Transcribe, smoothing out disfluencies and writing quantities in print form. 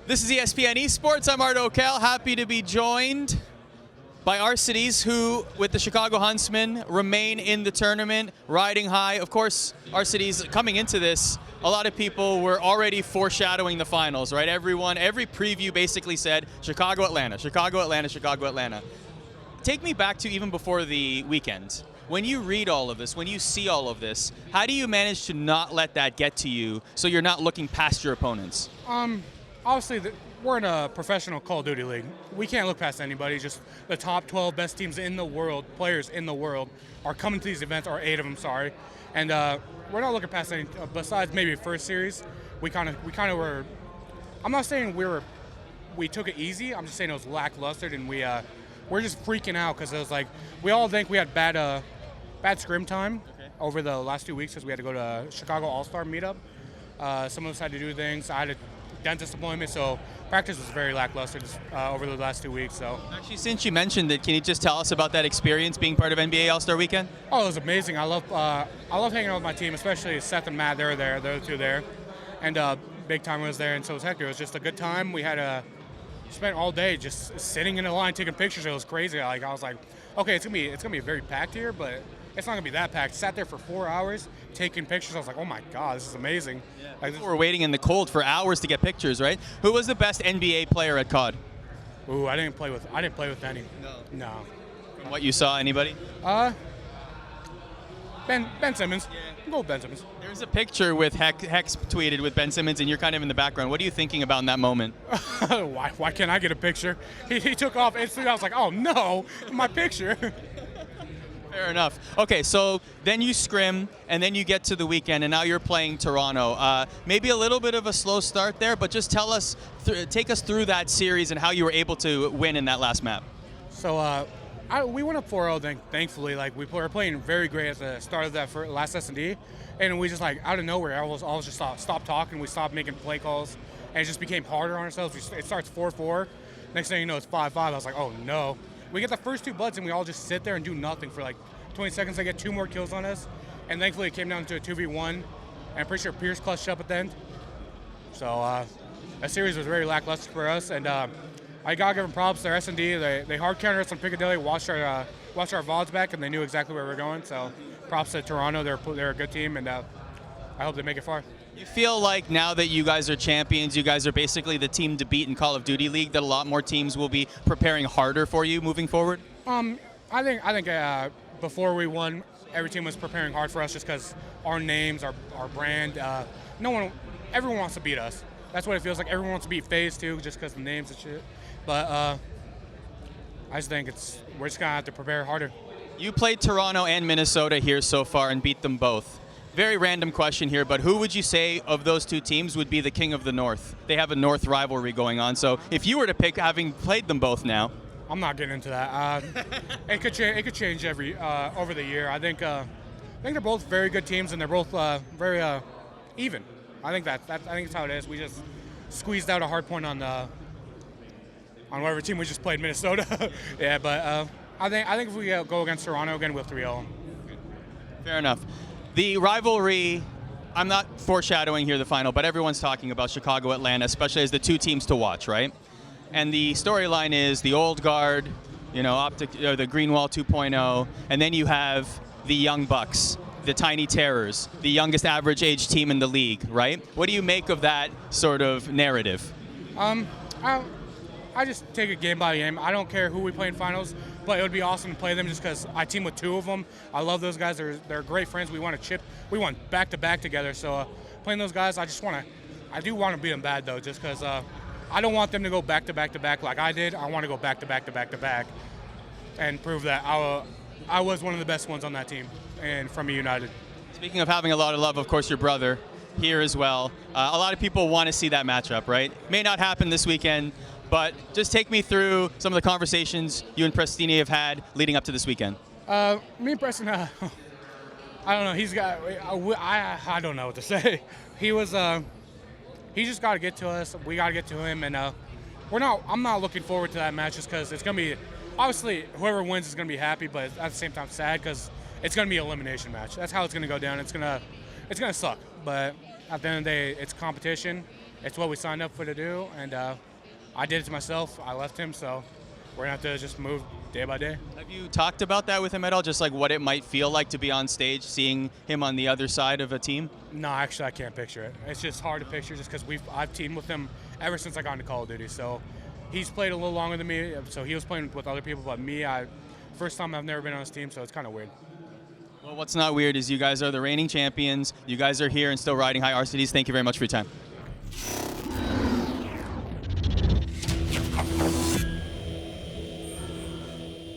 This is ESPN ESPORTS. I'm Arda Ocal. Happy to be joined by Arcitys, who, with the Chicago Huntsmen, remain in the tournament, riding high. Of course, Arcitys, coming into this, a lot of people were already foreshadowing the finals, right? Every preview basically said Chicago, Atlanta, Chicago, Atlanta, Chicago, Atlanta. Take me back to even before the weekend. When you read all of this, when you see all of this, how do you manage to not let that get to you so you're not looking past your opponents? Obviously, we're in a professional Call of Duty league. We can't look past anybody. Just the top 12 best teams in the world, players in the world, are coming to these events, or 8 of them, sorry. And we're not looking past any, besides maybe first series. We kind of were, I'm not saying we took it easy. I'm just saying it was lackluster, and we're just freaking out because it was like, we all think we had bad scrim time over the last 2 weeks because we had to go to Chicago AllStar meetup. Some of us had to do things. I had a dentist appointment, so practice was very lackluster over the last 2 weeks. So actually, since you mentioned it, can you just tell us about that experience being part of NBA AllStar Weekend? Oh, it was amazing. I love hanging out with my team, especially Seth and Matt. They're the two there, and Big Time was there, and so was Hector. It was just a good time. We had spent all day just sitting in a line taking pictures. It was crazy. I was like, okay, it's gonna be very packed here, but it's not gonna be that packed. Sat there for 4 hours taking pictures. I was like, oh my god, this is amazing. Yeah. People were waiting in the cold for hours to get pictures, right? Who was the best NBA player at COD? Ooh, I didn't play with any. No. From what you saw, anybody? Ben Simmons. Yeah. Go with Ben Simmons. There's a picture with Hex tweeted with Ben Simmons, and you're kind of in the background. What are you thinking about in that moment? Why can't I get a picture? He took off instantly. I was like, oh no, my picture. Fair enough. Okay, so then you scrim, and then you get to the weekend, and now you're playing Toronto. Maybe a little bit of a slow start there, but just tell us, take us through that series and how you were able to win in that last map. So we went up 4-0, thankfully. Like, we were playing very great at the start of that last S&D, and we just, like, out of nowhere, all just stopped talking. We stopped making play calls, and it just became harder on ourselves. It starts 4-4. Next thing you know, it's 5-5. I was like, oh, no. We get the first 2 bloods, and we all just sit there and do nothing for, like, 20 seconds. They get 2 more kills on us, and thankfully it came down to a 2v1, and I'm pretty sure Pierce clutched up at the end. So that series was very lackluster for us, and I gotta give them props. Their S&D, they hard countered us on Piccadilly, watched our VODs back, and they knew exactly where we were going. So props to Toronto. They're a good team, and I hope they make it far. You feel like now that you guys are champions, you guys are basically the team to beat in Call of Duty League, that a lot more teams will be preparing harder for you moving forward? I think before we won, every team was preparing hard for us just because our names, our brand. Everyone wants to beat us. That's what it feels like. Everyone wants to beat FaZe too, just because the names and shit. But I just think we're just gonna have to prepare harder. You played Toronto and Minnesota here so far and beat them both. Very random question here, but who would you say of those 2 teams would be the king of the North? They have a North rivalry going on, so if you were to pick, having played them both now. I'm not getting into that. It could change over the year. I think they're both very good teams, and they're both very even. I think that's how it is. We just squeezed out a hard point on whatever team we just played, Minnesota. Yeah, but I think if we go against Toronto again, we'll 3-0 them. Fair enough. The rivalry, I'm not foreshadowing here the final, but everyone's talking about Chicago, Atlanta, especially as the 2 teams to watch, right? And the storyline is the old guard, the Greenwall 2.0, and then you have the Young Bucks, the Tiny Terrors, the youngest average age team in the league, right? What do you make of that sort of narrative? I just take it game by game. I don't care who we play in finals, but it would be awesome to play them just because I team with 2 of them. I love those guys. They're great friends. We want to chip. We want back-to-back together. So playing those guys, I do want to beat them bad, though, just because I don't want them to go back-to-back-to-back like I did. I want to go back-to-back-to-back-to-back and prove that I was one of the best ones on that team and from United. Speaking of having a lot of love, of course, your brother here as well. A lot of people want to see that matchup, right? May not happen this weekend, but just take me through some of the conversations you and Prestinni have had leading up to this weekend. Me and Preston, I don't know. He's got. I don't know what to say. He just got to get to us. We got to get to him, and I'm not looking forward to that match just because it's gonna be. Obviously, whoever wins is gonna be happy, but at the same time sad because it's gonna be an elimination match. That's how it's gonna go down. It's gonna suck, but at the end of the day, it's competition, it's what we signed up for to do, and I did it to myself. I left him, so we're gonna have to just move day by day. Have you talked about that with him at all? Just like what it might feel like to be on stage, seeing him on the other side of a team? No, actually, I can't picture it. It's just hard to picture, just because I've teamed with him ever since I got into Call of Duty. So he's played a little longer than me, so he was playing with other people, but me, first time I've never been on his team, so it's kind of weird. Well, what's not weird is you guys are the reigning champions. You guys are here and still riding high. Arcitys, thank you very much for your time.